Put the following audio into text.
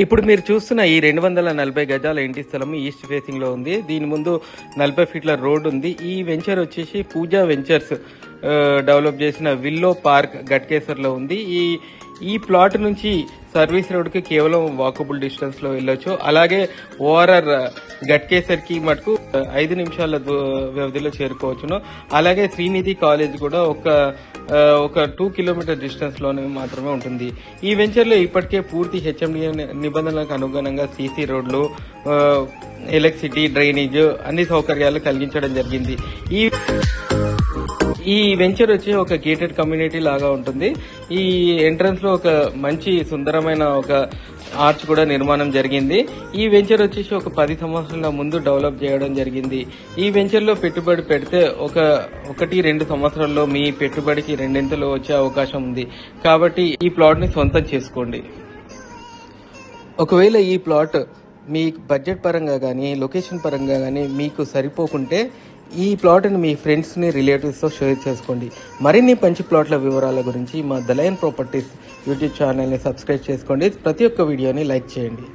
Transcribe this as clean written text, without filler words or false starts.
ఇప్పుడు మీరు చూస్తున్న ఈ 240 గజాల ఇంటి స్థలం ఈస్ట్ ఫేసింగ్ లో ఉంది. దీని ముందు 40 ఫీట్ల రోడ్ ఉంది. ఈ వెంచర్ వచ్చేసి పూజా వెంచర్స్ డెవలప్ చేసిన విల్లో పార్క్ గట్కేసర్ లో ఉంది. ఈ ప్లాట్ నుంచి సర్వీస్ రోడ్ కి కేవలం వాకబుల్ డిస్టెన్స్ లో వెళ్ళొచ్చు. అలాగే ఓఆర్ఆర్ గట్కేసర్ కి మటుకు 5 నిమిషాల వ్యవధిలో చేరుకోవచ్చును. అలాగే శ్రీనిధి కాలేజ్ కూడా ఒక 2 కిలోమీటర్ డిస్టెన్స్ లోనే మాత్రమే ఉంటుంది. ఈ వెంచర్ లో ఇప్పటికే పూర్తి హెచ్ఎండి నిబంధనలకు అనుగుణంగా సీసీ రోడ్లు, ఎలక్ట్రిసిటీ, డ్రైనేజ్ అన్ని సౌకర్యాలు కలిగించడం జరిగింది. ఈ వెంచర్ వచ్చి ఒక గేటెడ్ కమ్యూనిటీ లాగా ఉంటుంది. ఈ ఎంట్రన్స్ లో ఒక మంచి సుందరమైన ఒక ఆర్చ్ కూడా నిర్మాణం జరిగింది. ఈ వెంచర్ వచ్చేసి ఒక 10 సంవత్సరాల ముందు డెవలప్ చేయడం జరిగింది. ఈ వెంచర్ లో పెట్టుబడి పెడితే 1-2 సంవత్సరాల్లో మీ పెట్టుబడికి 2 వచ్చే అవకాశం ఉంది. కాబట్టి ఈ ప్లాట్ ని సొంతం చేసుకోండి. ఒకవేళ ఈ ప్లాట్ మీ బడ్జెట్ పరంగా కానీ లొకేషన్ పరంగా కానీ మీకు సరిపోకుంటే ఈ ప్లాట్ని మీ ఫ్రెండ్స్ని, రిలేటివ్స్తో షేర్ చేసుకోండి. మరిన్ని మంచి ప్లాట్ల వివరాల గురించి మా ద లయన్ ప్రాపర్టీస్ యూట్యూబ్ ఛానల్ని సబ్స్క్రైబ్ చేసుకోండి. ప్రతి ఒక్క వీడియోని లైక్ చేయండి.